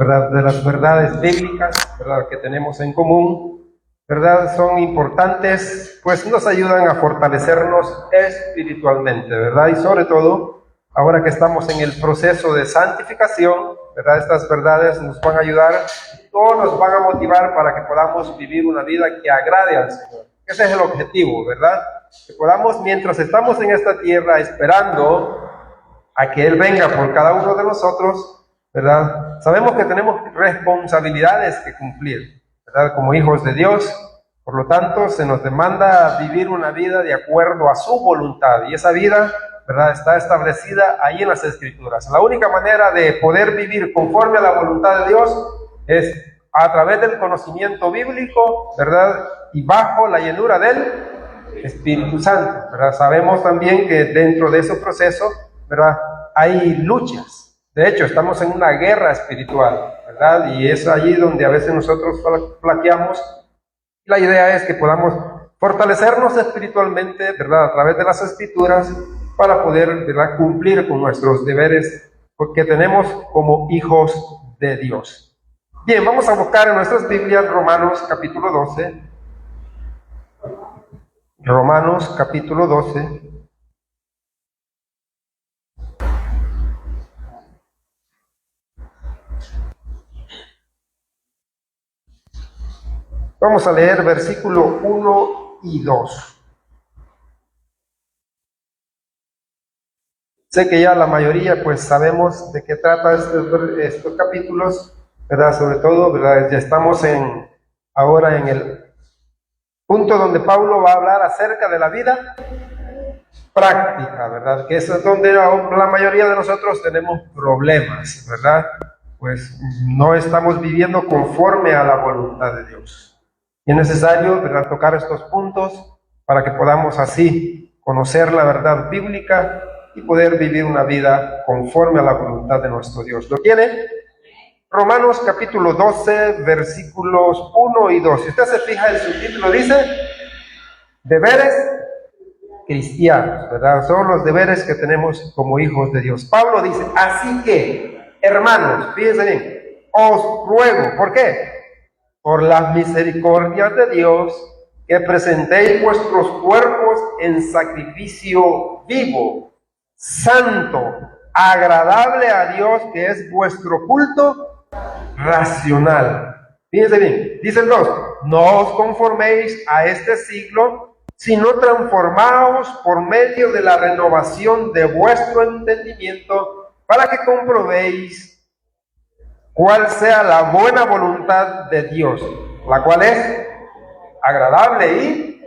¿verdad?, de las verdades bíblicas, ¿verdad?, que tenemos en común, ¿verdad?, son importantes, pues nos ayudan a fortalecernos espiritualmente, ¿verdad? Y sobre todo, ahora que estamos en el proceso de santificación, ¿verdad?, estas verdades nos van a ayudar o nos van a motivar para que podamos vivir una vida que agrade al Señor. Ese es el objetivo, ¿verdad? Que podamos, mientras estamos en esta tierra esperando a que Él venga por cada uno de nosotros, ¿verdad? Sabemos que tenemos responsabilidades que cumplir, ¿verdad?, como hijos de Dios. Por lo tanto, se nos demanda vivir una vida de acuerdo a su voluntad, y esa vida, ¿verdad?, está establecida ahí en las Escrituras. La única manera de poder vivir conforme a la voluntad de Dios es a través del conocimiento bíblico, ¿verdad?, y bajo la llenura del Espíritu Santo, ¿verdad? Sabemos también que dentro de ese proceso, ¿verdad?, hay luchas. De hecho, estamos en una guerra espiritual, ¿verdad? Y es allí donde a veces nosotros flaqueamos. La idea es que podamos fortalecernos espiritualmente, ¿verdad?, a través de las Escrituras, para poder, ¿verdad?, cumplir con nuestros deberes que tenemos como hijos de Dios. Bien, vamos a buscar en nuestras Biblias Romanos capítulo 12. Romanos capítulo 12. Vamos a leer versículo 1 y 2. Sé que ya la mayoría pues sabemos de qué trata estos capítulos, ¿verdad? Sobre todo, ¿verdad?, ya estamos ahora en el punto donde Pablo va a hablar acerca de la vida práctica, ¿verdad? Que eso es donde la mayoría de nosotros tenemos problemas, ¿verdad? Pues no estamos viviendo conforme a la voluntad de Dios. Y es necesario, ¿verdad?, tocar estos puntos para que podamos así conocer la verdad bíblica y poder vivir una vida conforme a la voluntad de nuestro Dios. ¿Lo tiene? Romanos capítulo 12, versículos 1 y 2. Si usted se fija, el subtítulo dice deberes cristianos, ¿verdad? Son los deberes que tenemos como hijos de Dios. Pablo dice, así que, hermanos, fíjense bien, os ruego, ¿por qué? Por las misericordias de Dios, que presentéis vuestros cuerpos en sacrificio vivo, santo, agradable a Dios, que es vuestro culto racional. Fíjense bien, dice el 2, no os conforméis a este siglo, sino transformaos por medio de la renovación de vuestro entendimiento, para que comprobéis cuál sea la buena voluntad de Dios, la cual es agradable y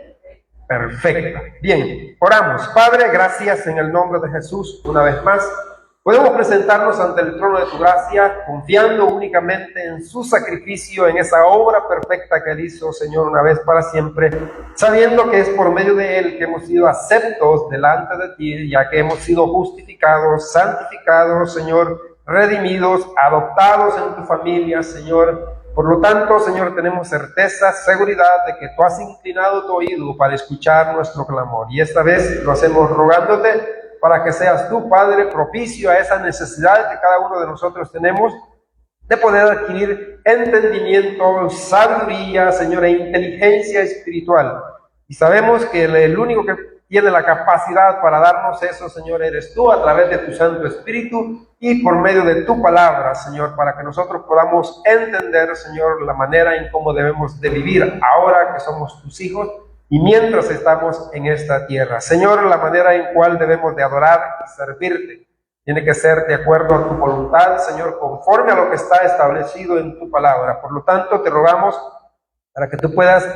perfecta. Bien, oramos. Padre, gracias en el nombre de Jesús una vez más. Podemos presentarnos ante el trono de tu gracia, confiando únicamente en su sacrificio, en esa obra perfecta que Él hizo, Señor, una vez para siempre, sabiendo que es por medio de Él que hemos sido aceptos delante de ti, ya que hemos sido justificados, santificados, Señor, redimidos, adoptados en tu familia, Señor. Por lo tanto, Señor, tenemos certeza, seguridad de que tú has inclinado tu oído para escuchar nuestro clamor. Y esta vez lo hacemos rogándote para que seas tú, Padre, propicio a esa necesidad que cada uno de nosotros tenemos de poder adquirir entendimiento, sabiduría, Señor, e inteligencia espiritual. Y sabemos que el único que tiene la capacidad para darnos eso, Señor, eres tú, a través de tu Santo Espíritu y por medio de tu palabra, Señor, para que nosotros podamos entender, Señor, la manera en cómo debemos de vivir ahora que somos tus hijos y mientras estamos en esta tierra. Señor, la manera en cual debemos de adorar y servirte tiene que ser de acuerdo a tu voluntad, Señor, conforme a lo que está establecido en tu palabra. Por lo tanto, te rogamos para que tú puedas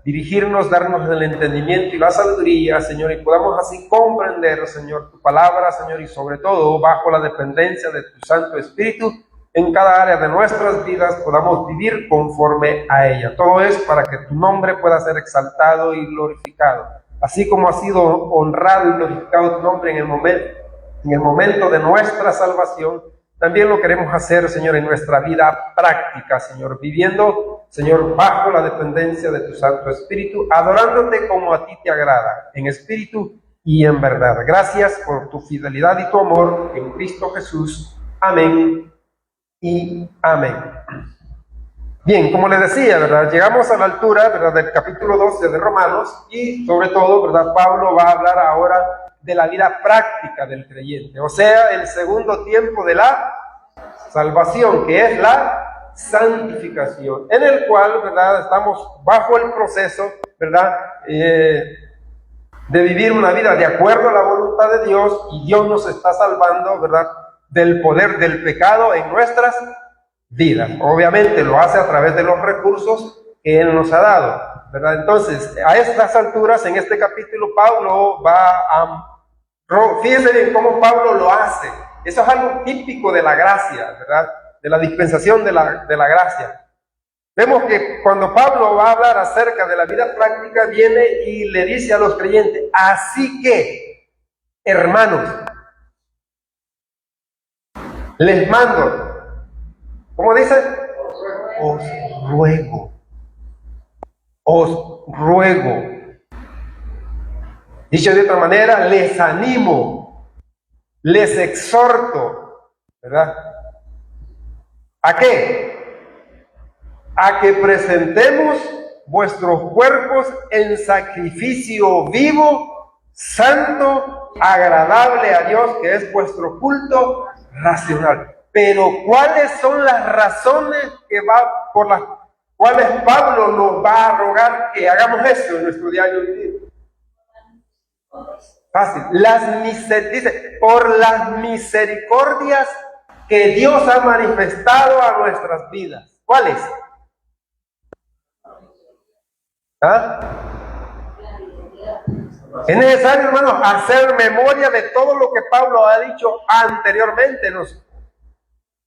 dirigirnos, darnos el entendimiento y la sabiduría, Señor, y podamos así comprender, Señor, tu palabra, Señor, y sobre todo, bajo la dependencia de tu Santo Espíritu, en cada área de nuestras vidas podamos vivir conforme a ella. Todo es para que tu nombre pueda ser exaltado y glorificado. Así como ha sido honrado y glorificado tu nombre en el momento de nuestra salvación, también lo queremos hacer, Señor, en nuestra vida práctica, Señor, viviendo, Señor, bajo la dependencia de tu Santo Espíritu, adorándote como a ti te agrada, en espíritu y en verdad. Gracias por tu fidelidad y tu amor en Cristo Jesús. Amén y amén. Bien, como les decía, ¿verdad? Llegamos a la altura, ¿verdad?, del capítulo 12 de Romanos y sobre todo, ¿verdad?, Pablo va a hablar ahora de la vida práctica del creyente, o sea, el segundo tiempo de la salvación, que es la santificación, en el cual, ¿verdad?, estamos bajo el proceso, ¿verdad?, de vivir una vida de acuerdo a la voluntad de Dios, y Dios nos está salvando, ¿verdad?, del poder del pecado en nuestras vidas. Obviamente lo hace a través de los recursos que Él nos ha dado, ¿verdad? Entonces, a estas alturas, en este capítulo, Pablo va a... Fíjense bien cómo Pablo lo hace. Eso es algo típico de la gracia, ¿verdad? De la dispensación de la gracia. Vemos que cuando Pablo va a hablar acerca de la vida práctica, viene y le dice a los creyentes: así que, hermanos, les mando, ¿cómo dice? Os ruego, os ruego. Dicho de otra manera, les animo, les exhorto, ¿verdad? ¿A qué? A que presentemos vuestros cuerpos en sacrificio vivo, santo, agradable a Dios, que es vuestro culto racional. Pero ¿cuáles son las razones por las cuales Pablo nos va a rogar que hagamos eso en nuestro diario vivir? Fácil. Dice, por las misericordias que Dios ha manifestado a nuestras vidas. ¿Cuáles? ¿Ah? Es necesario, hermanos, hacer memoria de todo lo que Pablo ha dicho anteriormente en los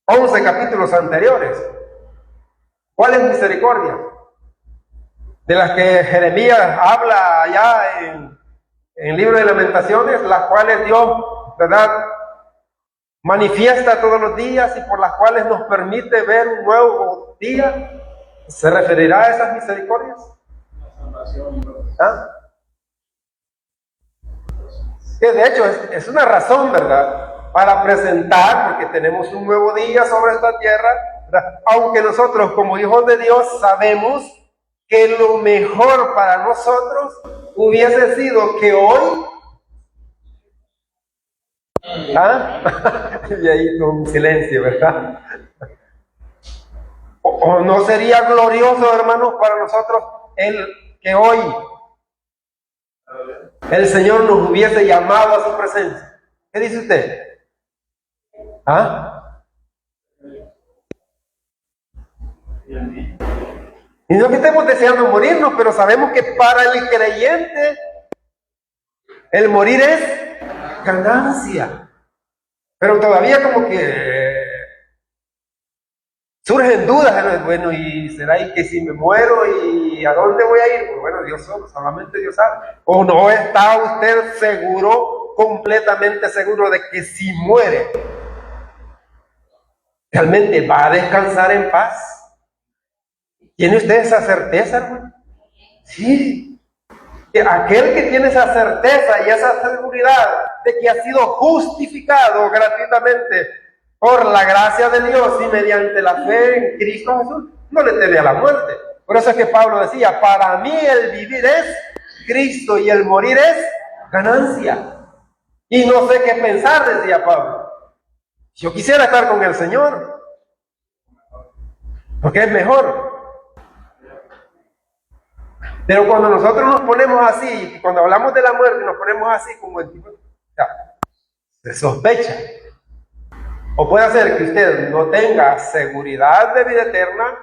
11 capítulos anteriores. ¿Cuáles misericordias? De las que Jeremías habla allá en el libro de Lamentaciones, las cuales Dios, ¿verdad?, manifiesta todos los días y por las cuales nos permite ver un nuevo día. ¿Se referirá a esas misericordias? ¿Ah? Que de hecho es una razón, ¿verdad?, para presentar, porque tenemos un nuevo día sobre esta tierra, ¿verdad?, aunque nosotros como hijos de Dios sabemos que lo mejor para nosotros hubiese sido que hoy... ¿Ah? Y ahí con silencio, ¿verdad? ¿O no sería glorioso, hermanos, para nosotros que hoy el Señor nos hubiese llamado a su presencia? ¿Qué dice usted? ¿Ah? Y no que estemos deseando morirnos, pero sabemos que para el creyente el morir es ganancia. Pero todavía como que surgen dudas. Bueno, ¿y será y que si me muero y a dónde voy a ir? Pues bueno, Dios solamente Dios sabe. ¿O no está usted seguro, completamente seguro de que si muere, realmente va a descansar en paz? ¿Tiene usted esa certeza, hermano? Sí. Aquel que tiene esa certeza y esa seguridad de que ha sido justificado gratuitamente por la gracia de Dios y mediante la fe en Cristo Jesús, no le teme a la muerte. Por eso es que Pablo decía: para mí el vivir es Cristo y el morir es ganancia. Y no sé qué pensar, decía Pablo. Yo quisiera estar con el Señor, porque es mejor. Pero cuando nosotros nos ponemos así, cuando hablamos de la muerte, nos ponemos así como el tipo, se sospecha. O puede ser que usted no tenga seguridad de vida eterna,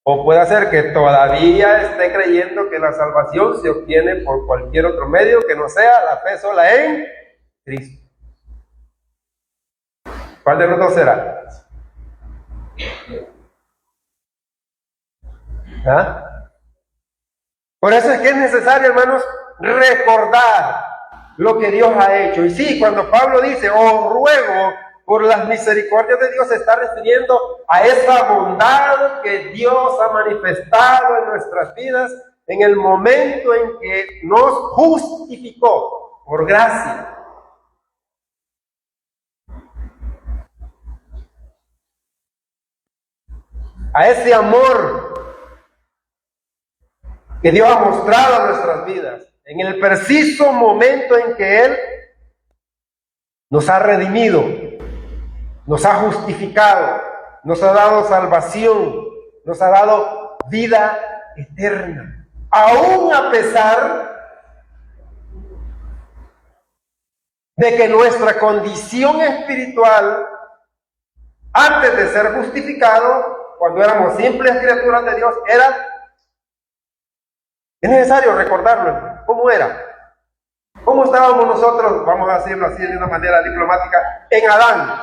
o puede ser que todavía esté creyendo que la salvación se obtiene por cualquier otro medio que no sea la fe sola en Cristo. ¿Cuál de los dos será? ¿Ah? Por eso es que es necesario, hermanos, recordar lo que Dios ha hecho. Y sí, cuando Pablo dice: os ruego por las misericordias de Dios, se está refiriendo a esa bondad que Dios ha manifestado en nuestras vidas en el momento en que nos justificó por gracia. a ese amor que Dios ha mostrado a nuestras vidas, en el preciso momento en que Él nos ha redimido, nos ha justificado, nos ha dado salvación, nos ha dado vida eterna, aún a pesar de que nuestra condición espiritual, antes de ser justificado, cuando éramos simples criaturas de Dios, es necesario recordarlo. ¿Cómo era? ¿Cómo estábamos nosotros, vamos a decirlo así de una manera diplomática, en Adán?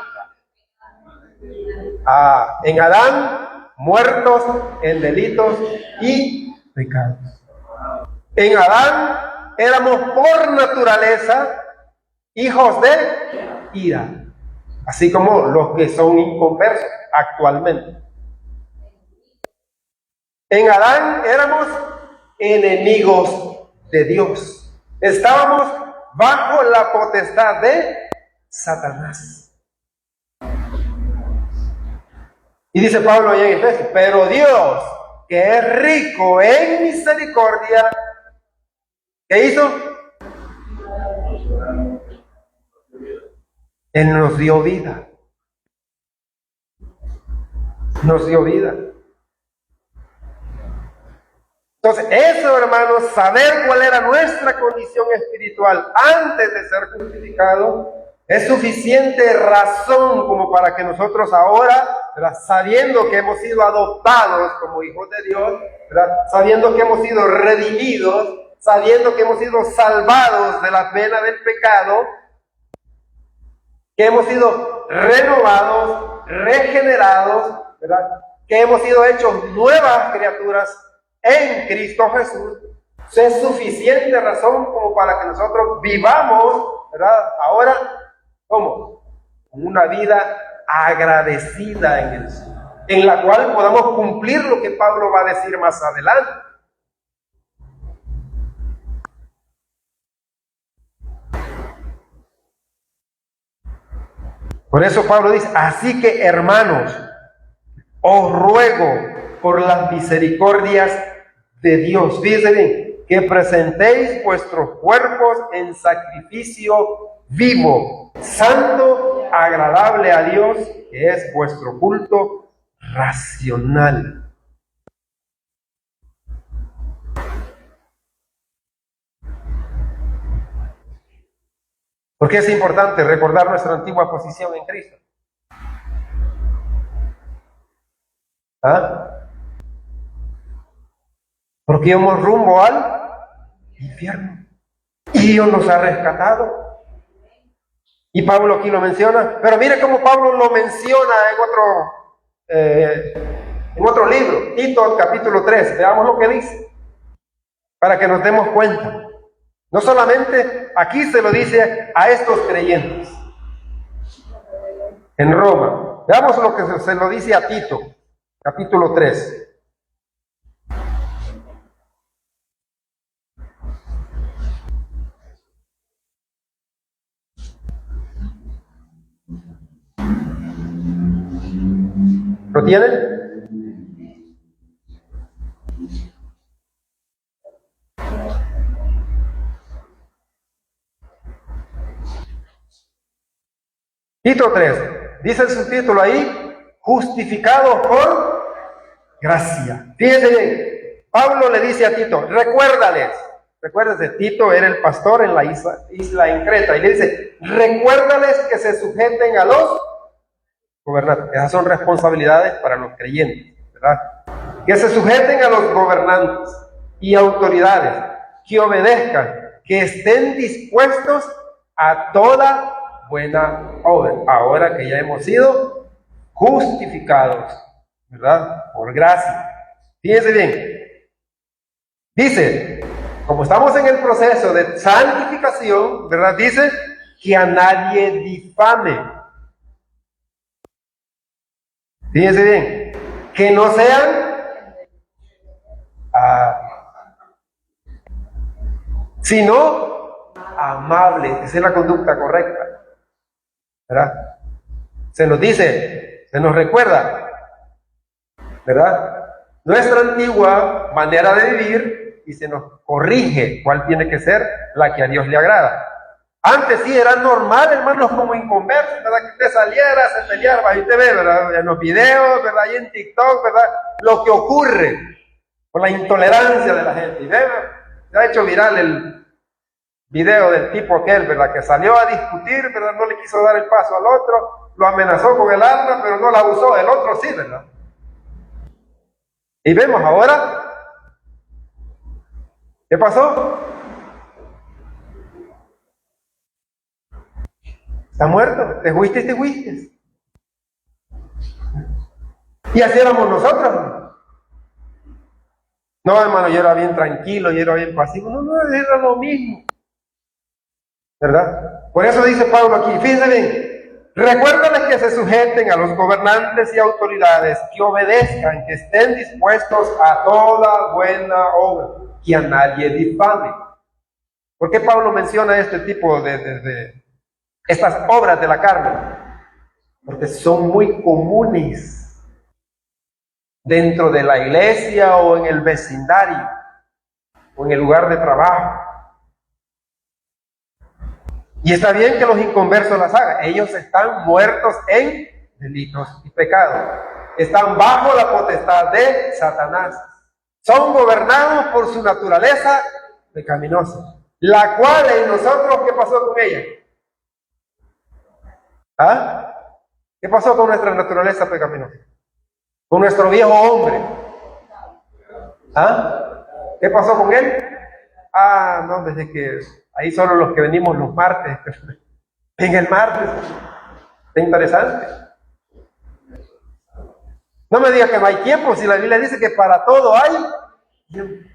En Adán, muertos en delitos y pecados. En Adán éramos por naturaleza hijos de ira, así como los que son inconversos actualmente. En Adán éramos enemigos de Dios. Estábamos bajo la potestad de Satanás. Y dice Pablo allá en Efesios, pero Dios, que es rico en misericordia, ¿qué hizo? Él nos dio vida. Nos dio vida. Entonces, eso, hermanos, saber cuál era nuestra condición espiritual antes de ser justificado, es suficiente razón como para que nosotros ahora, ¿verdad?, sabiendo que hemos sido adoptados como hijos de Dios, ¿verdad?, sabiendo que hemos sido redimidos, sabiendo que hemos sido salvados de la pena del pecado, que hemos sido renovados, regenerados, ¿verdad?, que hemos sido hechos nuevas criaturas en Cristo Jesús. Es suficiente razón como para que nosotros vivamos, ¿verdad?, ahora, ¿cómo? Una vida agradecida en el Señor, en la cual podamos cumplir lo que Pablo va a decir más adelante. Por eso Pablo dice, así que hermanos, os ruego por las misericordias de Dios, fíjense bien, que presentéis vuestros cuerpos en sacrificio vivo, santo, agradable a Dios, que es vuestro culto racional. ¿Por qué es importante recordar nuestra antigua posición en Cristo? Porque íbamos rumbo al infierno y Dios nos ha rescatado. Y Pablo aquí lo menciona, pero mire cómo Pablo lo menciona en otro libro, Tito capítulo 3. Veamos lo que dice, para que nos demos cuenta. No solamente aquí se lo dice a estos creyentes en Roma. Veamos lo que se lo dice a Tito, capítulo 3. ¿Lo tienen? Tito 3, dice el subtítulo ahí, justificados por gracia. Fíjense bien, Pablo le dice a Tito, recuérdese, Tito era el pastor en la isla en Creta, y le dice, recuérdales que se sujeten a los gobernantes. Esas son responsabilidades para los creyentes, ¿verdad? Que se sujeten a los gobernantes y autoridades, que obedezcan, que estén dispuestos a toda buena obra, ahora que ya hemos sido justificados, ¿verdad?, por gracia. Fíjense bien, dice, como estamos en el proceso de santificación, ¿verdad?, dice que a nadie difame. Fíjense bien, que no sean sino amables. Esa es la conducta correcta, ¿verdad? Se nos dice, se nos recuerda ¿verdad? Nuestra antigua manera de vivir y se nos corrige cuál tiene que ser la que a Dios le agrada. Antes sí era normal, hermanos, como inconversos, ¿verdad? Que usted saliera, se peleara, y usted ve, ¿verdad? En los videos, ¿verdad? Y en TikTok, ¿verdad? Lo que ocurre con la intolerancia de la gente. Y ve, se ha hecho viral el video del tipo aquel, ¿verdad? Que salió a discutir, ¿verdad? No le quiso dar el paso al otro, lo amenazó con el arma, pero no la usó, el otro sí, ¿verdad? Y vemos ahora, ¿qué pasó? Está muerto, te fuiste, te fuiste. Y así éramos nosotros, hermano. No, hermano, yo era bien tranquilo, yo era bien pasivo. No, no, era lo mismo. ¿Verdad? Por eso dice Pablo aquí, fíjense bien, recuérdales que se sujeten a los gobernantes y autoridades, que obedezcan, que estén dispuestos a toda buena obra, que a nadie difame. ¿Por qué Pablo menciona este tipo de estas obras de la carne? Porque son muy comunes dentro de la iglesia o en el vecindario o en el lugar de trabajo. Y está bien que los inconversos las hagan. Ellos están muertos en delitos y pecados. Están bajo la potestad de Satanás. Son gobernados por su naturaleza pecaminosa, la cual en nosotros, ¿qué pasó con ella? ¿Ah? ¿Qué pasó con nuestra naturaleza pecaminosa? Con nuestro viejo hombre. ¿Ah? ¿Qué pasó con él? Ah, no, desde que ahí solo los que venimos los martes. En el martes. Está interesante. No me diga que no hay tiempo, si la Biblia dice que para todo hay tiempo.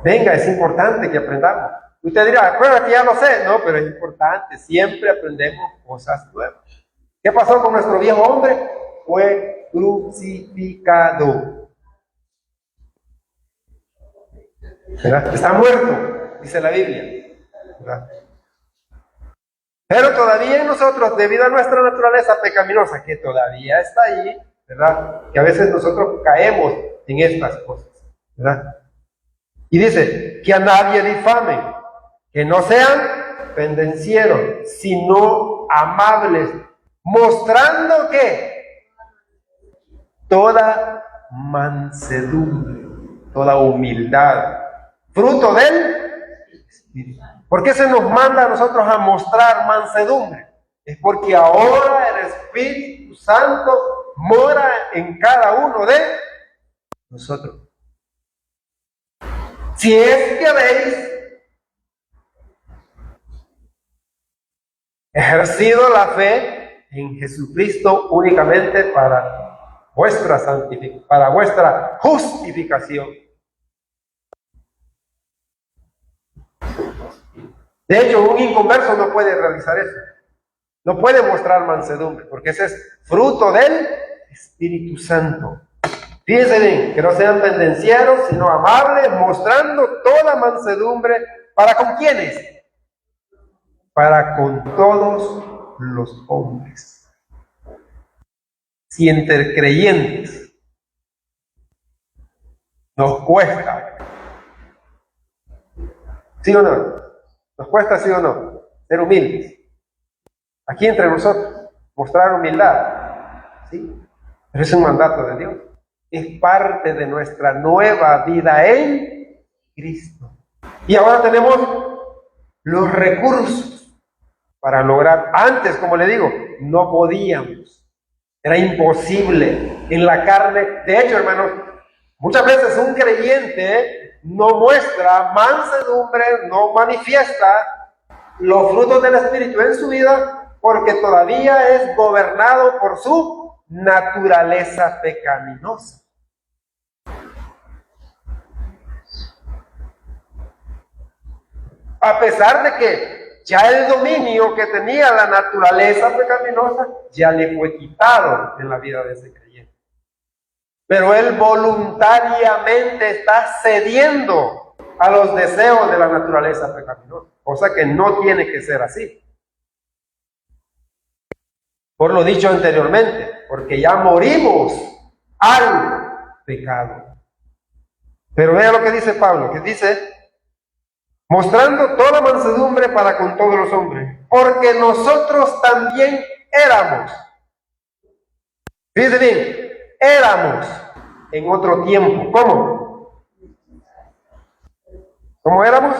Venga, es importante que aprendamos. Usted dirá, bueno, que ya lo sé. No, pero es importante, siempre aprendemos cosas nuevas. ¿Qué pasó con nuestro viejo hombre? Fue crucificado. ¿Verdad? Está muerto, dice la Biblia. ¿Verdad? Pero todavía en nosotros, debido a nuestra naturaleza pecaminosa, que todavía está ahí, ¿verdad? Que a veces nosotros caemos en estas cosas, ¿verdad? Y dice, que a nadie difamen, que no sean pendencieros, sino amables, mostrando que toda mansedumbre, toda humildad, fruto del Espíritu. ¿Por qué se nos manda a nosotros a mostrar mansedumbre? Es porque ahora el Espíritu Santo mora en cada uno de nosotros. Si es que habéis ejercido la fe en Jesucristo únicamente para vuestra santificación, para vuestra justificación. De hecho, un inconverso no puede realizar eso. No puede mostrar mansedumbre, porque ese es fruto del Espíritu Santo. Fíjense bien, que no sean pendencieros, sino amables, mostrando toda mansedumbre. ¿Para con quiénes? Para con todos los hombres. Si entre creyentes nos cuesta, ¿sí o no? ¿Nos cuesta, sí o no? Ser humildes. Aquí entre nosotros, mostrar humildad. ¿Sí? Pero es un mandato de Dios. Es parte de nuestra nueva vida en Cristo. Y ahora tenemos los recursos para lograr. Antes, como le digo, no podíamos. Era imposible en la carne. De hecho, hermanos, muchas veces un creyente no muestra mansedumbre, no manifiesta los frutos del Espíritu en su vida porque todavía es gobernado por su naturaleza pecaminosa. A pesar de que ya el dominio que tenía la naturaleza pecaminosa ya le fue quitado en la vida de ese creyente. Pero él voluntariamente está cediendo a los deseos de la naturaleza pecaminosa, cosa que no tiene que ser así. Por lo dicho anteriormente, porque ya morimos al pecado. Pero vea lo que dice Pablo, que dice, mostrando toda mansedumbre para con todos los hombres, porque nosotros también éramos. Fíjense bien, éramos en otro tiempo. ¿Cómo? ¿Cómo éramos?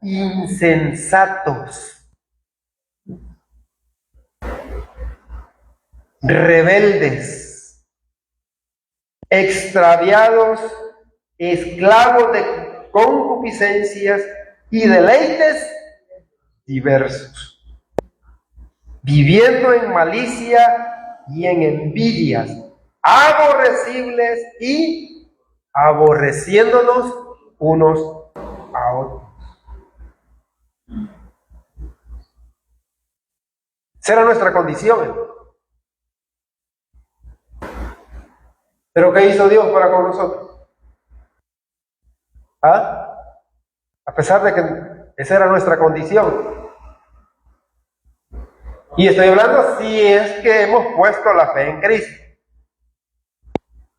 Insensatos, rebeldes, extraviados, esclavos de concupiscencias y deleites diversos, viviendo en malicia y en envidias, aborrecibles y aborreciéndonos unos a otros. Esa era nuestra condición. ¿Pero qué hizo Dios para con nosotros? ¿Ah? A pesar de que esa era nuestra condición. Y estoy hablando si es que hemos puesto la fe en Cristo.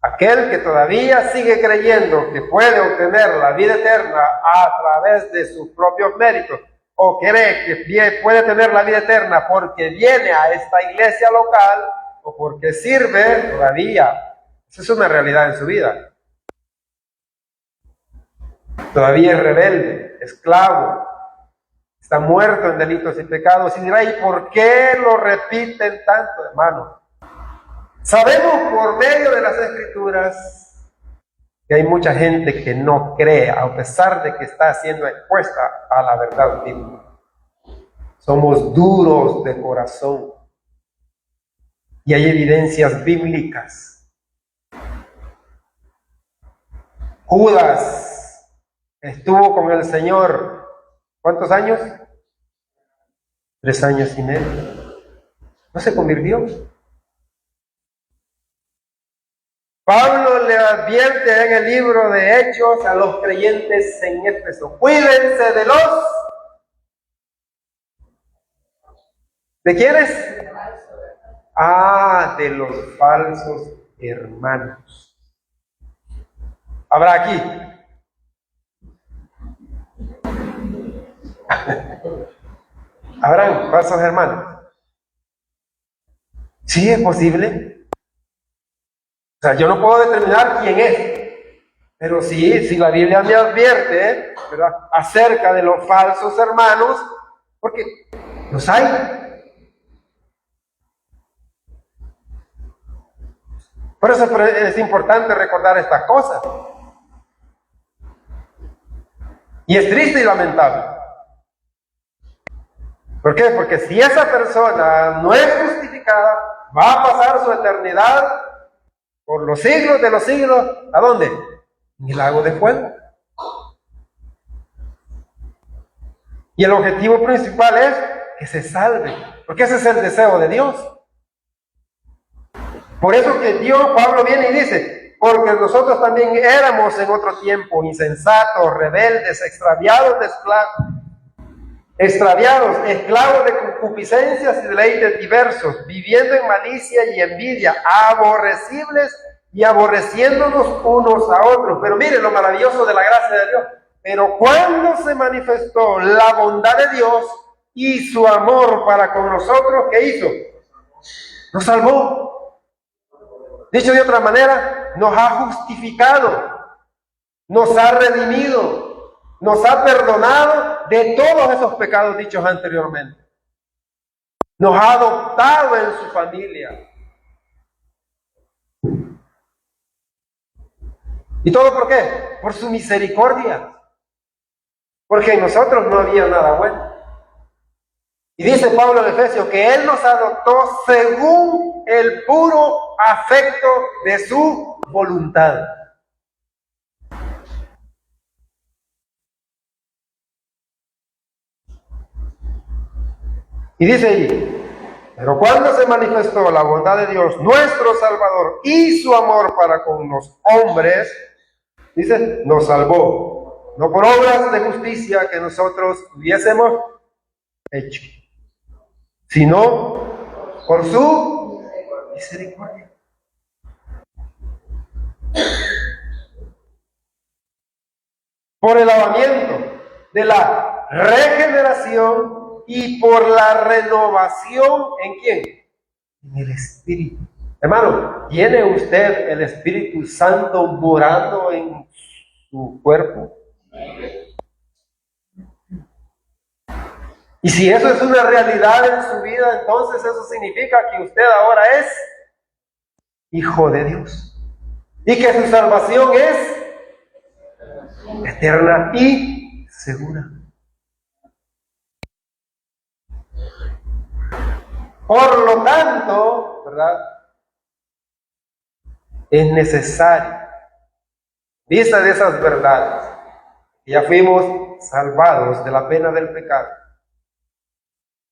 Aquel que todavía sigue creyendo que puede obtener la vida eterna a través de sus propios méritos, o cree que puede tener la vida eterna porque viene a esta iglesia local o porque sirve, todavía, eso es una realidad en su vida. Todavía es rebelde, esclavo, está muerto en delitos y pecados. Y dirá, ¿y por qué lo repiten tanto, hermano? Sabemos por medio de las Escrituras que hay mucha gente que no cree, a pesar de que está siendo expuesta a la verdad bíblica. Somos duros de corazón. Y hay evidencias bíblicas. Judas estuvo con el Señor, ¿cuántos años? 3 años y medio. ¿No se convirtió? Pablo le advierte en el libro de Hechos a los creyentes en Éfeso: cuídense de los... ¿De quiénes? De los falsos hermanos. ¿Habrá aquí? ¿Habrán falsos hermanos? Sí, es posible. O sea, yo no puedo determinar quién es, pero sí, si la Biblia me advierte, ¿verdad?, acerca de los falsos hermanos, porque los hay. Por eso es importante recordar estas cosas. Y es triste y lamentable. ¿Por qué? Porque si esa persona no es justificada, va a pasar su eternidad por los siglos de los siglos, ¿a dónde? En el lago de fuego. Y el objetivo principal es que se salve, porque ese es el deseo de Dios. Por eso que Pablo viene y dice, porque nosotros también éramos en otro tiempo insensatos, rebeldes, extraviados, esclavos de concupiscencias y deleites diversos, viviendo en malicia y envidia, aborrecibles y aborreciéndonos unos a otros. Pero miren lo maravilloso de la gracia de Dios. Pero cuando se manifestó la bondad de Dios y su amor para con nosotros, ¿qué hizo? Nos salvó. Dicho de otra manera, nos ha justificado, nos ha redimido, nos ha perdonado de todos esos pecados dichos anteriormente. Nos ha adoptado en su familia. ¿Y todo por qué? Por su misericordia. Porque en nosotros no había nada bueno. Y dice Pablo en Efesios que Él nos adoptó según el puro afecto de su voluntad. Y dice ahí, pero cuando se manifestó la bondad de Dios, nuestro Salvador, y su amor para con los hombres, dice, nos salvó, no por obras de justicia que nosotros hubiésemos hecho, sino por su misericordia. por el lavamiento de la regeneración y por la renovación, ¿en quién? En el Espíritu. Hermano, ¿tiene usted el Espíritu Santo morando en su cuerpo? Y si eso es una realidad en su vida, entonces eso significa que usted ahora es hijo de Dios. Y que su salvación es eterna y segura. Por lo tanto, ¿verdad? Es necesario, vista de esas verdades, que ya fuimos salvados de la pena del pecado,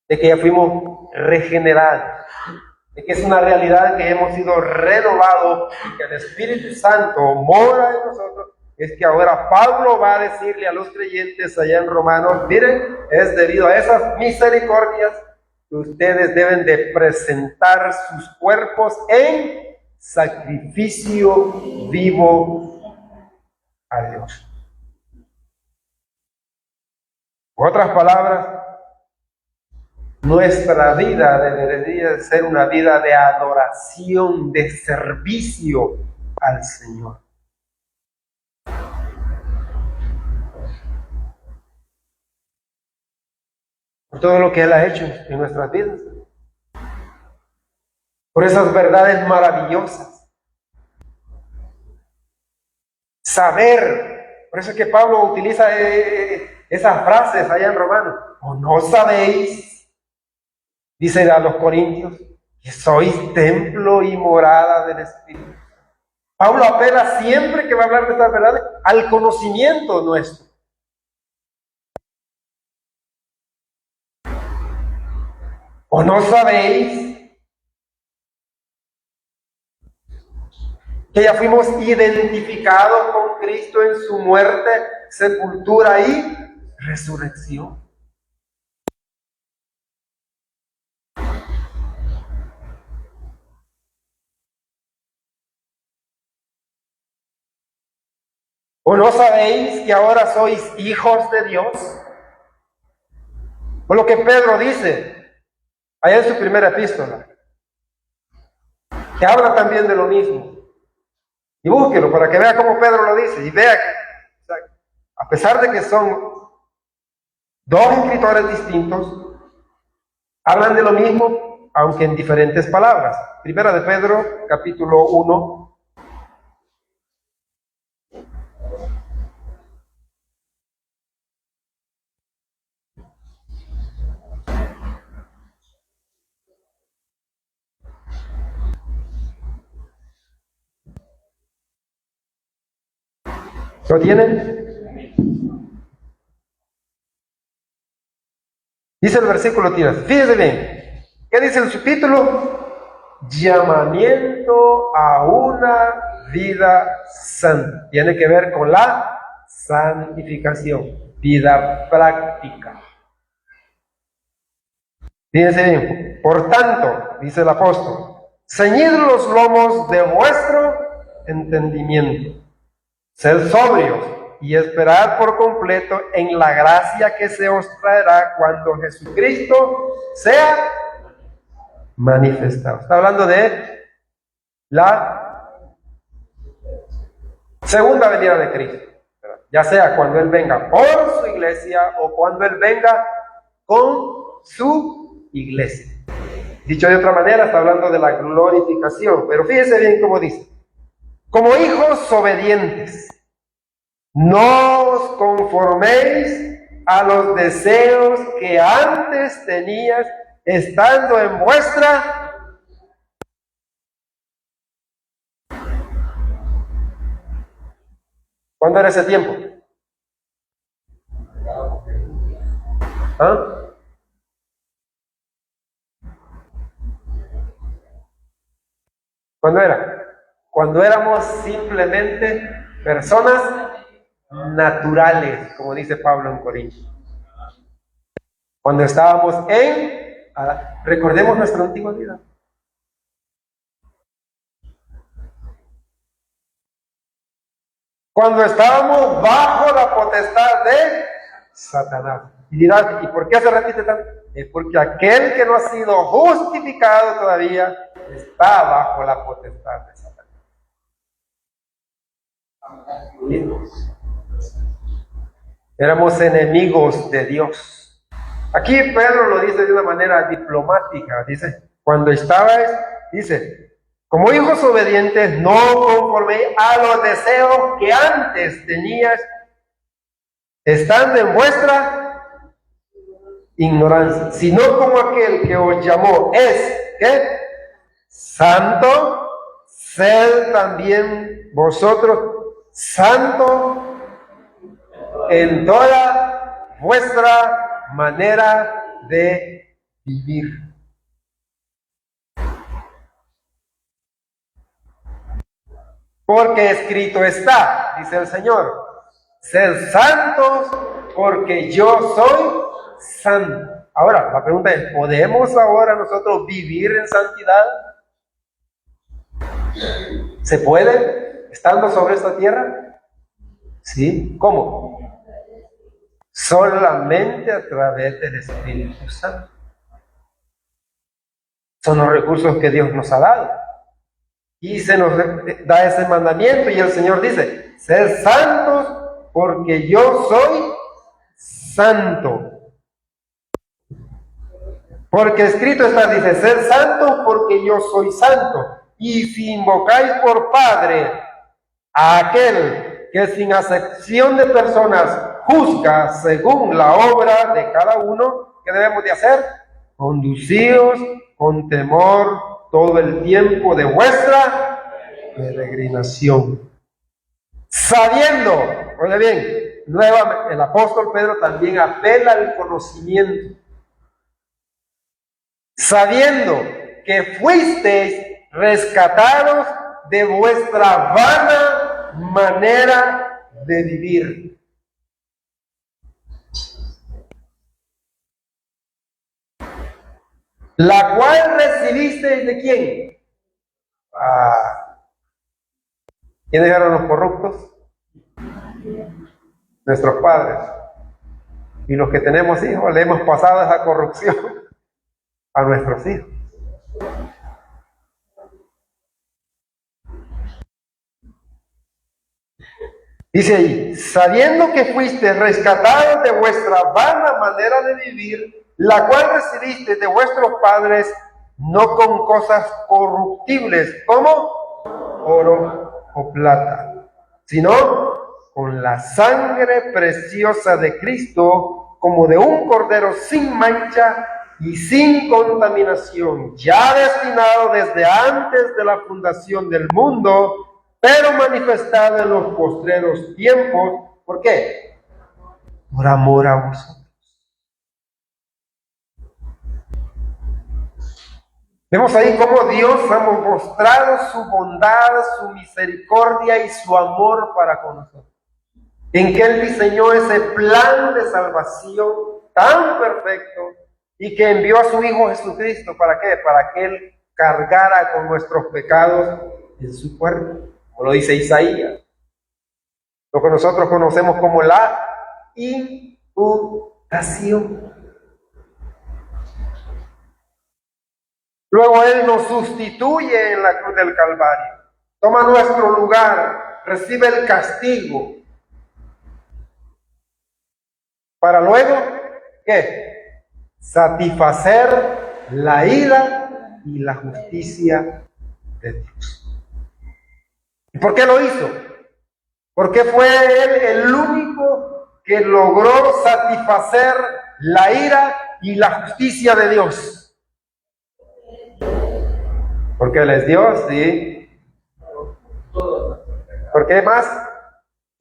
de que ya fuimos regenerados, de que es una realidad que hemos sido renovados y que el Espíritu Santo mora en nosotros, es que ahora Pablo va a decirle a los creyentes allá en Romanos, miren, es debido a esas misericordias que ustedes deben de presentar sus cuerpos en sacrificio vivo a Dios. En otras palabras, nuestra vida debería ser una vida de adoración, de servicio al Señor. Por todo lo que Él ha hecho en nuestras vidas. Por esas verdades maravillosas. Saber. Por eso es que Pablo utiliza esas frases allá en Romanos. ¿O no sabéis? Dice a los corintios, que sois templo y morada del Espíritu. Pablo apela siempre que va a hablar de estas verdades al conocimiento nuestro. ¿O no sabéis que ya fuimos identificados con Cristo en su muerte, sepultura y resurrección? ¿O no sabéis que ahora sois hijos de Dios? Por lo que Pedro dice allá en su primera epístola, que habla también de lo mismo. Y búsquelo para que vea cómo Pedro lo dice y vea que, o sea, a pesar de que son dos escritores distintos, hablan de lo mismo, aunque en diferentes palabras. Primera de Pedro, capítulo 1. ¿Lo tienen? Dice el versículo 3. Fíjense bien. ¿Qué dice el subtítulo? Llamamiento a una vida santa. Tiene que ver con la santificación, vida práctica. Fíjense bien. Por tanto, dice el apóstol, ceñid los lomos de vuestro entendimiento. Sed sobrios y esperad por completo en la gracia que se os traerá cuando Jesucristo sea manifestado. Está hablando de la segunda venida de Cristo, ya sea cuando Él venga por su iglesia o cuando Él venga con su iglesia. Dicho de otra manera, está hablando de la glorificación, pero fíjese bien cómo dice: como hijos obedientes, no os conforméis a los deseos que antes tenías estando en vuestra. ¿Cuándo era ese tiempo? ¿Ah? ¿Cuándo era? Cuando éramos simplemente personas naturales, como dice Pablo en Corintios. Cuando estábamos recordemos nuestra antigua vida. Cuando estábamos bajo la potestad de Satanás. Y dirás, ¿y por qué se repite tanto? Es porque aquel que no ha sido justificado todavía está bajo la potestad de Satanás. Éramos enemigos de Dios. Aquí Pedro lo dice de una manera diplomática. Dice, cuando estabais, dice, como hijos obedientes, no conforméis a los deseos que antes tenías, estando en vuestra ignorancia, sino como aquel que os llamó es, ¿qué? Santo, sed también vosotros santo en toda vuestra manera de vivir. Porque escrito está, dice el Señor, sed santos porque yo soy santo. Ahora, la pregunta es, ¿podemos ahora nosotros vivir en santidad? ¿Se puede estando sobre esta tierra? Sí. ¿Cómo? Solamente a través del Espíritu Santo. Son los recursos que Dios nos ha dado. Y se nos da ese mandamiento y el Señor dice, sed santos porque yo soy santo. Porque escrito está, dice, sed santos porque yo soy santo. Y si invocáis por Padre a aquel que sin acepción de personas juzga según la obra de cada uno, ¿qué debemos de hacer? Conducíos con temor todo el tiempo de vuestra peregrinación. Sabiendo, oye bien, nuevamente el apóstol Pedro también apela al conocimiento. Sabiendo que fuisteis rescatados de vuestra vana manera de vivir. La cual recibisteis de quién? ¿Quiénes eran los corruptos? Nuestros padres. Y los que tenemos hijos, le hemos pasado esa corrupción a nuestros hijos. Dice ahí, sabiendo que fuiste rescatados de vuestra vana manera de vivir, la cual recibiste de vuestros padres, no con cosas corruptibles, como oro o plata, sino con la sangre preciosa de Cristo, como de un cordero sin mancha y sin contaminación, ya destinado desde antes de la fundación del mundo, pero manifestado en los postreros tiempos. ¿Por qué? Por amor a vosotros. Vemos ahí cómo Dios ha mostrado su bondad, su misericordia y su amor para con nosotros. En que Él diseñó ese plan de salvación tan perfecto y que envió a su Hijo Jesucristo. ¿Para qué? Para que Él cargara con nuestros pecados en su cuerpo. Como lo dice Isaías. Lo que nosotros conocemos como la imputación. Luego Él nos sustituye en la cruz del Calvario. Toma nuestro lugar, recibe el castigo. Para luego, ¿qué? Satisfacer la ira y la justicia de Dios. ¿Y por qué lo hizo? Porque fue Él el único que logró satisfacer la ira y la justicia de Dios. Porque Él es Dios, ¿sí? ¿Por qué más?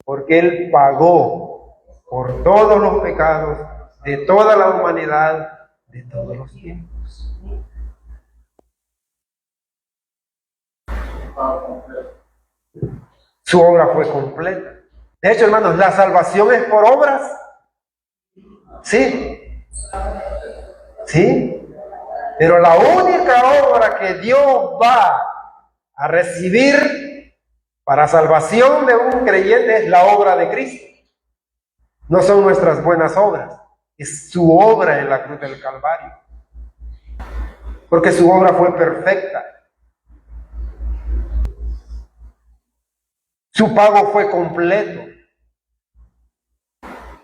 Porque Él pagó por todos los pecados de toda la humanidad, de todos los tiempos. Su obra fue completa. De hecho, hermanos, la salvación es por obras. Sí. Sí. Pero la única obra que Dios va a recibir para salvación de un creyente es la obra de Cristo. No son nuestras buenas obras, es su obra en la cruz del Calvario. Porque su obra fue perfecta. Su pago fue completo.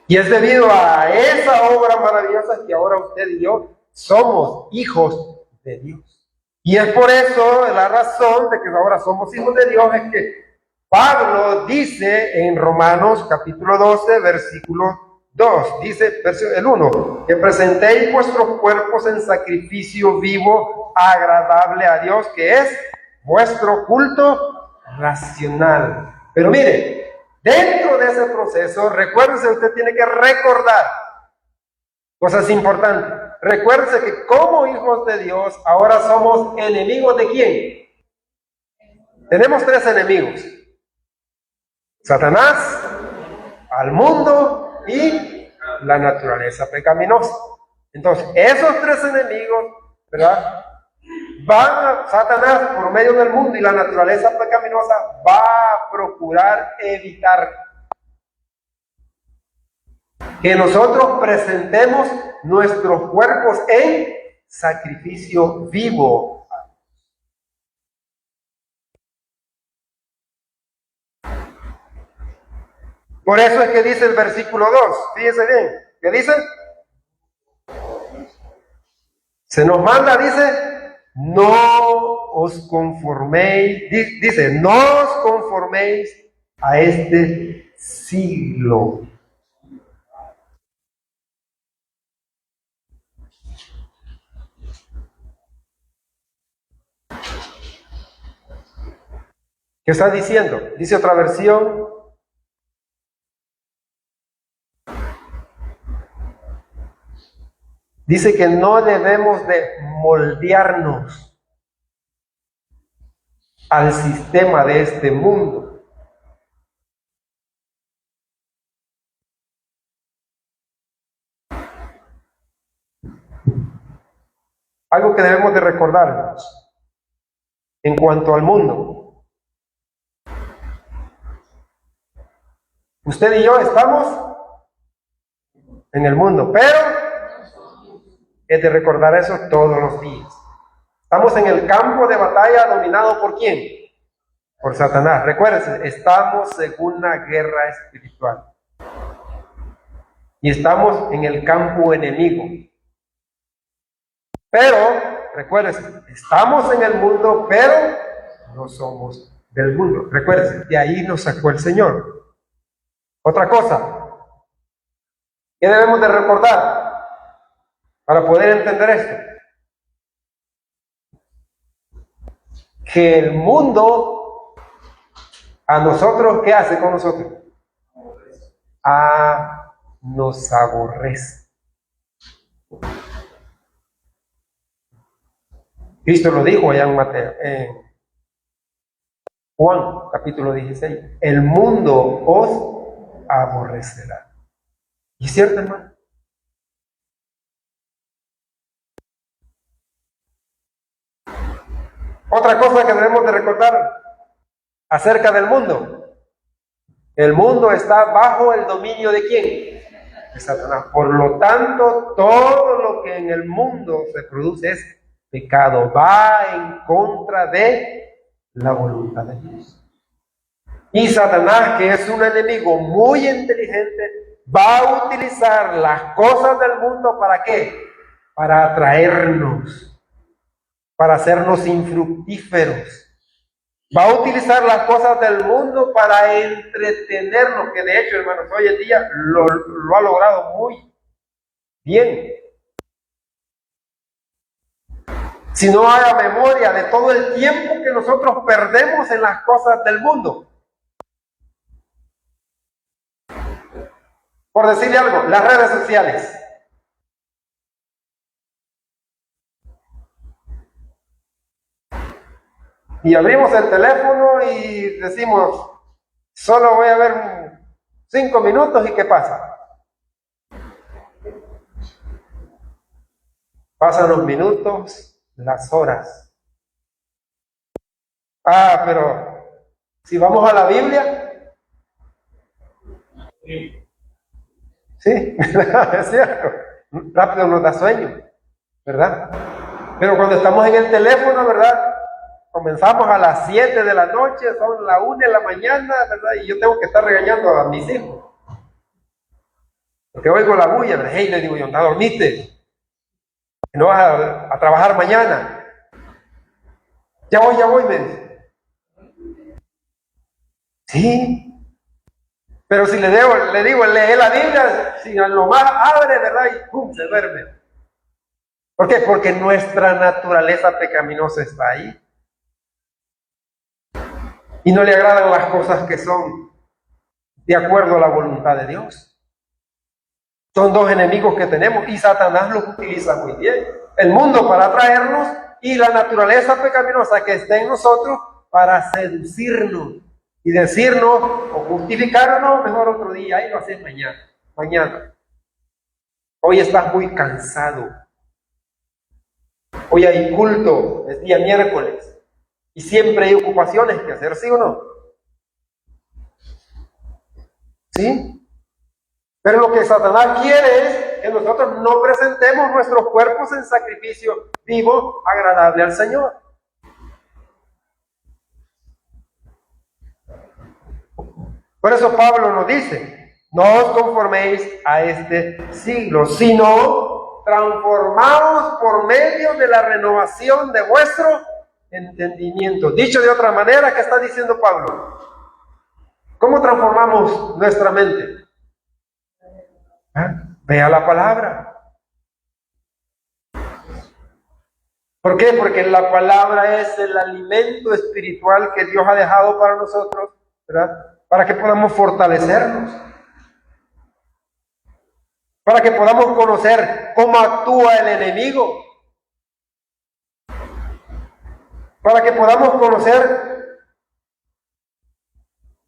Y es debido a esa obra maravillosa que ahora usted y yo somos hijos de Dios. Y es por eso la razón de que ahora somos hijos de Dios, es que Pablo dice en Romanos capítulo 12, versículo 2, dice el 1, que presentéis vuestros cuerpos en sacrificio vivo, agradable a Dios, que es vuestro culto racional. Pero mire, dentro de ese proceso, recuérdese, usted tiene que recordar cosas importantes. Recuérdese que como hijos de Dios, ahora somos enemigos ¿de quién? Tenemos tres enemigos: Satanás, al mundo y la naturaleza pecaminosa. Entonces, esos tres enemigos, ¿verdad? Satanás, por medio del mundo y la naturaleza pecaminosa, va a procurar evitar que nosotros presentemos nuestros cuerpos en sacrificio vivo. Por eso es que dice el versículo 2, fíjese bien, ¿qué dice? Se nos manda, dice, no os conforméis, dice, no os conforméis a este siglo. ¿Qué está diciendo? Dice otra versión. Dice que no debemos de moldearnos al sistema de este mundo. Algo que debemos de recordar en cuanto al mundo. Usted y yo estamos en el mundo, pero es de recordar eso todos los días. Estamos en el campo de batalla dominado ¿por quién? Por Satanás. Recuérdense, estamos en una guerra espiritual. Y estamos en el campo enemigo. Pero, recuérdense, estamos en el mundo, pero no somos del mundo. Recuérdense, de ahí nos sacó el Señor. Otra cosa, ¿qué debemos de recordar para poder entender esto? Que el mundo, a nosotros, ¿qué hace con nosotros? Nos aborrece. Cristo lo dijo allá en Mateo, Juan, capítulo 16. El mundo os aborrecerá. ¿Y es cierto, hermano? Otra cosa que debemos de recordar acerca del mundo. El mundo está bajo el dominio ¿de quién? De Satanás. Por lo tanto, todo lo que en el mundo se produce es pecado. Va en contra de la voluntad de Dios. Y Satanás, que es un enemigo muy inteligente, va a utilizar las cosas del mundo ¿para qué? Para atraernos, para hacernos infructíferos. Va a utilizar las cosas del mundo para entretenernos, que de hecho, hermanos, hoy en día lo ha logrado muy bien. Si no haga memoria de todo el tiempo que nosotros perdemos en las cosas del mundo. Por decirle algo, las redes sociales. Y abrimos el teléfono y decimos, solo voy a ver 5 minutos y ¿qué pasa? Pasan los minutos, las horas. Pero Si vamos a la Biblia, sí, es cierto, rápido nos da sueño, ¿verdad? Pero cuando estamos en el teléfono, ¿verdad? Comenzamos a las 7 de la noche, son las 1 de la mañana, ¿verdad? Y yo tengo que estar regañando a mis hijos. Porque oigo la bulla, ¿verdad? Hey, le digo yo, ¿no dormiste? ¿No vas a trabajar mañana? Ya voy, me dice. Sí. Pero si le digo, lee la Biblia, si lo más abre, ¿verdad? Y ¡pum! Se duerme. ¿Por qué? Porque nuestra naturaleza pecaminosa está ahí. Y no le agradan las cosas que son de acuerdo a la voluntad de Dios. Son dos enemigos que tenemos y Satanás los utiliza muy bien. El mundo para atraernos y la naturaleza pecaminosa que está en nosotros para seducirnos y decirnos o justificarnos, mejor otro día, ahí lo haces mañana. Hoy estás muy cansado. Hoy hay culto, es día miércoles. Y siempre hay ocupaciones que hacer, ¿sí o no? ¿Sí? Pero lo que Satanás quiere es que nosotros no presentemos nuestros cuerpos en sacrificio vivo, agradable al Señor. Por eso Pablo nos dice, no os conforméis a este siglo, sino transformaos por medio de la renovación de vuestro entendimiento. Dicho de otra manera, ¿qué está diciendo Pablo? ¿Cómo transformamos nuestra mente? Vea la palabra. ¿Por qué? Porque la palabra es el alimento espiritual que Dios ha dejado para nosotros, ¿verdad? Para que podamos fortalecernos. Para que podamos conocer cómo actúa el enemigo. Para que podamos conocer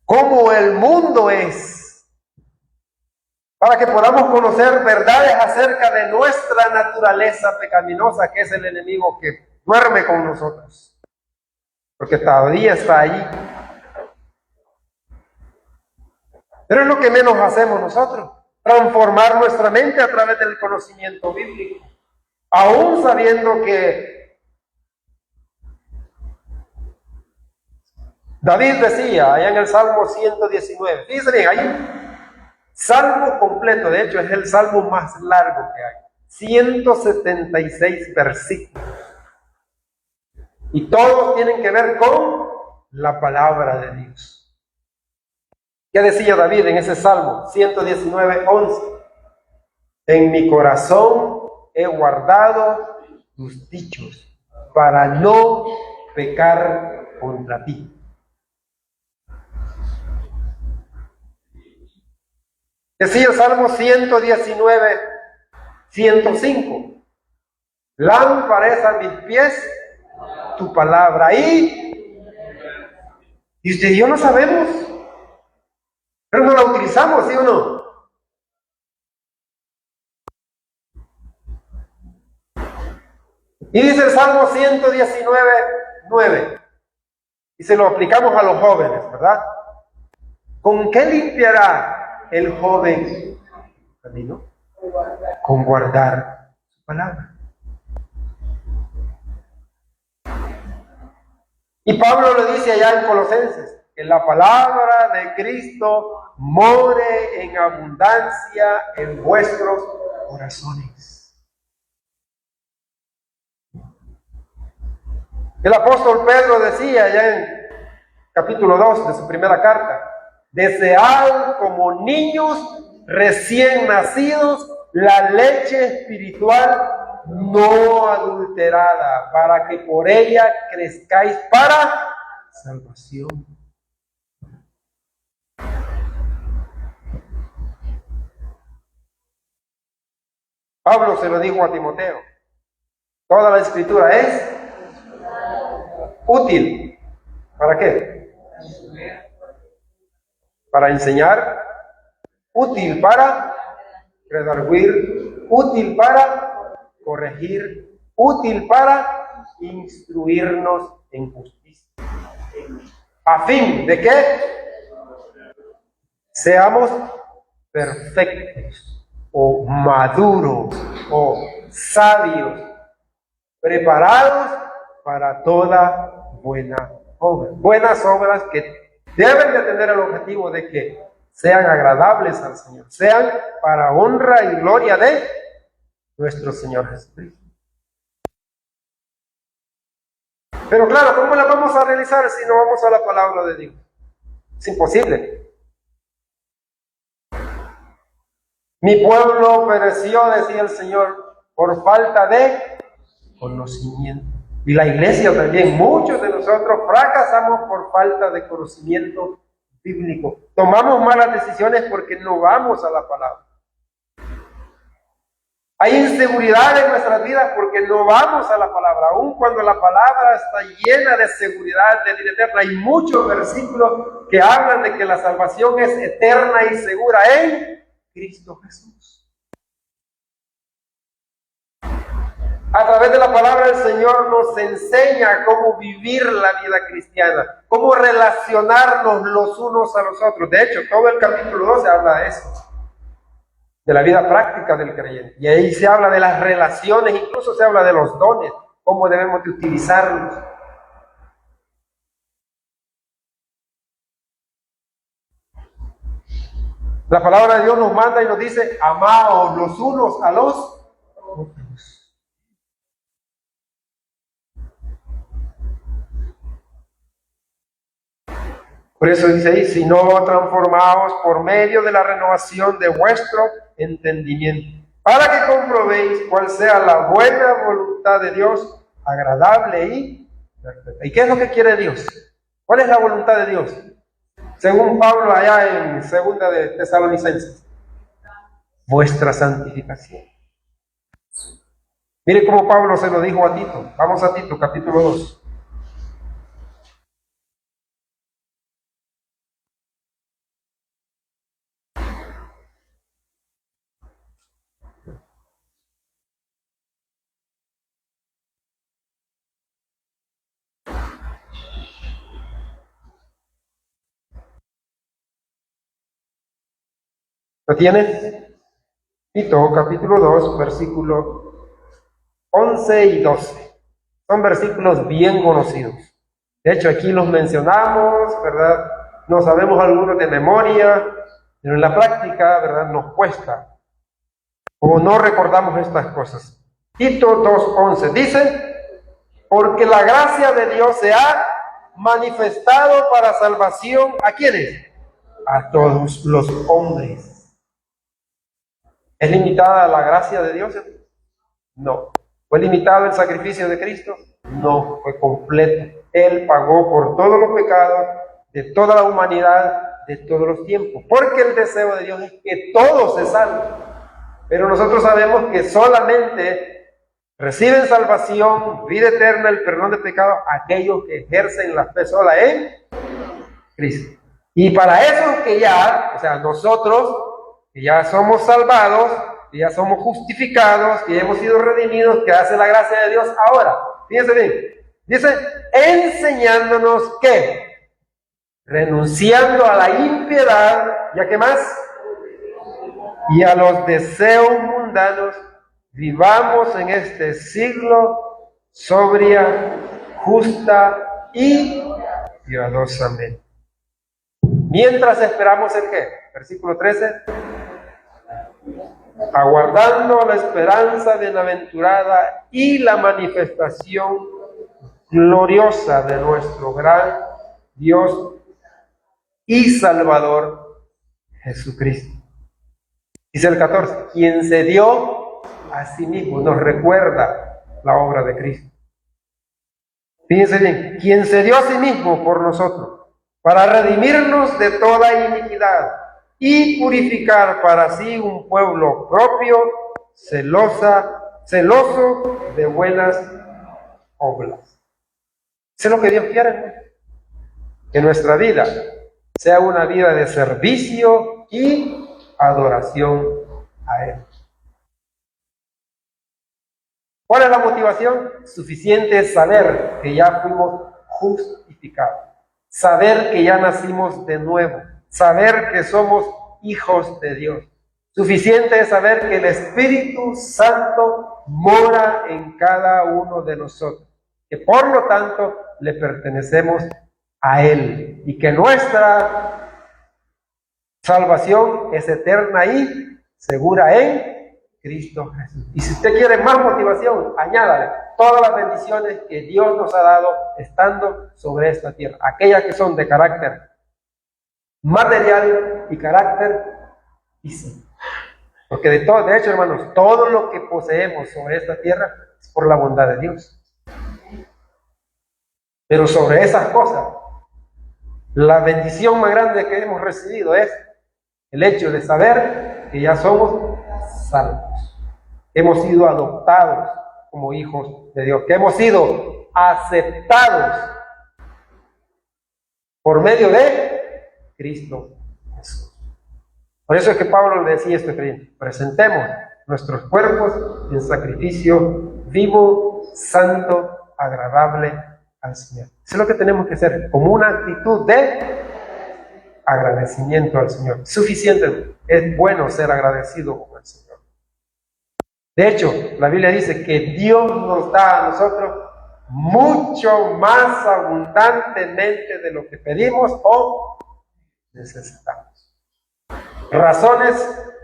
cómo el mundo es. Para que podamos conocer verdades acerca de nuestra naturaleza pecaminosa, que es el enemigo que duerme con nosotros. Porque todavía está ahí. Pero es lo que menos hacemos nosotros, transformar nuestra mente a través del conocimiento bíblico. Aún sabiendo que David decía, allá en el Salmo 119, fíjense bien, ahí salmo completo, de hecho es el salmo más largo que hay, 176 versículos. Y todos tienen que ver con la palabra de Dios. ¿Qué decía David en ese salmo 119:11? En mi corazón he guardado tus dichos para no pecar contra ti. Decía el Salmo 119:105. Lámpara es a mis pies tu palabra. Y usted y yo no sabemos, pero no la utilizamos, ¿sí o no? Y dice el Salmo 119:9. Y se lo aplicamos a los jóvenes, ¿verdad? ¿Con qué limpiará el joven camino? Con guardar su palabra. Y Pablo lo dice allá en Colosenses, que la palabra de Cristo more en abundancia en vuestros corazones. El apóstol Pedro decía allá en capítulo 2 de su primera carta, desead como niños recién nacidos la leche espiritual no adulterada, para que por ella crezcáis para salvación. Pablo se lo dijo a Timoteo, toda la escritura es útil. ¿Para qué? Para enseñar, útil para redarguir, útil para corregir, útil para instruirnos en justicia. ¿A fin de qué? Seamos perfectos, o maduros, o sabios, preparados para toda buena obra. Buenas obras que deben de tener el objetivo de que sean agradables al Señor, sean para honra y gloria de nuestro Señor Jesucristo. Pero claro, ¿cómo la vamos a realizar si no vamos a la palabra de Dios? Es imposible. Mi pueblo pereció, decía el Señor, por falta de conocimiento. Y la iglesia también, muchos de nosotros fracasamos por falta de conocimiento bíblico. Tomamos malas decisiones porque no vamos a la palabra. Hay inseguridad en nuestras vidas porque no vamos a la palabra. Aun cuando la palabra está llena de seguridad, de vida eterna, hay muchos versículos que hablan de que la salvación es eterna y segura en Cristo Jesús. A través de la palabra el Señor nos enseña cómo vivir la vida cristiana, cómo relacionarnos los unos a los otros. De hecho, todo el capítulo 12 habla de eso, de la vida práctica del creyente. Y ahí se habla de las relaciones, incluso se habla de los dones, cómo debemos de utilizarlos. La palabra de Dios nos manda y nos dice, amaos los unos a los otros. Por eso dice ahí, si no transformaos por medio de la renovación de vuestro entendimiento, para que comprobéis cuál sea la buena voluntad de Dios, agradable y perfecta. ¿Y qué es lo que quiere Dios? ¿Cuál es la voluntad de Dios? Según Pablo allá en 2 de Tesalonicenses, vuestra santificación. Mire cómo Pablo se lo dijo a Tito. Vamos a Tito, capítulo 2. ¿Lo tiene? Tito, capítulo 2, versículos 11 y 12. Son versículos bien conocidos. De hecho, aquí los mencionamos, ¿verdad? No sabemos algunos de memoria, pero en la práctica, ¿verdad? Nos cuesta. O no recordamos estas cosas. Tito 2:11 dice, porque la gracia de Dios se ha manifestado para salvación, ¿a quiénes? A todos los hombres. ¿Es limitada la gracia de Dios? No. ¿Fue limitado el sacrificio de Cristo? No, fue completo. Él pagó por todos los pecados de toda la humanidad, de todos los tiempos. Porque el deseo de Dios es que todos se salven. Pero nosotros sabemos que solamente reciben salvación, vida eterna, el perdón de pecados, aquellos que ejercen la fe sola en Cristo. Y para eso que ya, o sea, nosotros que ya somos salvados, que ya somos justificados, que ya hemos sido redimidos, que hace la gracia de Dios ahora. Fíjense bien, dice, enseñándonos que, renunciando a la impiedad, ¿ya qué más? Y a los deseos mundanos, vivamos en este siglo sobria, justa y piadosamente. Mientras esperamos el qué? Versículo 13. Aguardando la esperanza bienaventurada y la manifestación gloriosa de nuestro gran Dios y Salvador Jesucristo. Dice el 14, quien se dio a sí mismo, nos recuerda la obra de Cristo. Fíjense bien, quien se dio a sí mismo por nosotros, para redimirnos de toda iniquidad y purificar para sí un pueblo propio, celoso de buenas obras. Eso es lo que Dios quiere, que nuestra vida sea una vida de servicio y adoración a Él. ¿Cuál es la motivación? Suficiente es saber que ya fuimos justificados. saber que ya nacimos de nuevo, saber que somos hijos de Dios. Suficiente es saber que el Espíritu Santo mora en cada uno de nosotros, que por lo tanto le pertenecemos a Él y que nuestra salvación es eterna y segura en Cristo Jesús. Y si usted quiere más motivación, añádale todas las bendiciones que Dios nos ha dado estando sobre esta tierra, aquellas que son de carácter material y carácter físico. Porque de hecho, hermanos, todo lo que poseemos sobre esta tierra es por la bondad de Dios. Pero sobre esas cosas, la bendición más grande que hemos recibido es el hecho de saber que ya somos salvos. Hemos sido adoptados como hijos de Dios, que hemos sido aceptados por medio de Cristo Jesús. Por eso es que Pablo le decía a este creyente: presentemos nuestros cuerpos en sacrificio vivo, santo, agradable al Señor. Eso es lo que tenemos que hacer, como una actitud de agradecimiento al Señor. Suficiente, es bueno ser agradecido con el Señor. De hecho, la Biblia dice que Dios nos da a nosotros mucho más abundantemente de lo que pedimos o necesitamos. Razones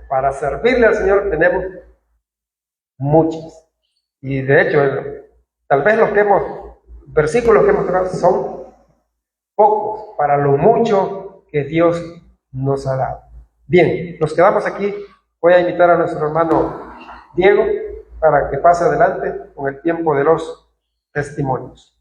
para servirle al Señor tenemos muchas. Y de hecho, tal vez versículos que hemos tocado son pocos para lo mucho que Dios nos ha dado. Bien, nos quedamos aquí. Voy a invitar a nuestro hermano Diego para que pase adelante con el tiempo de los testimonios.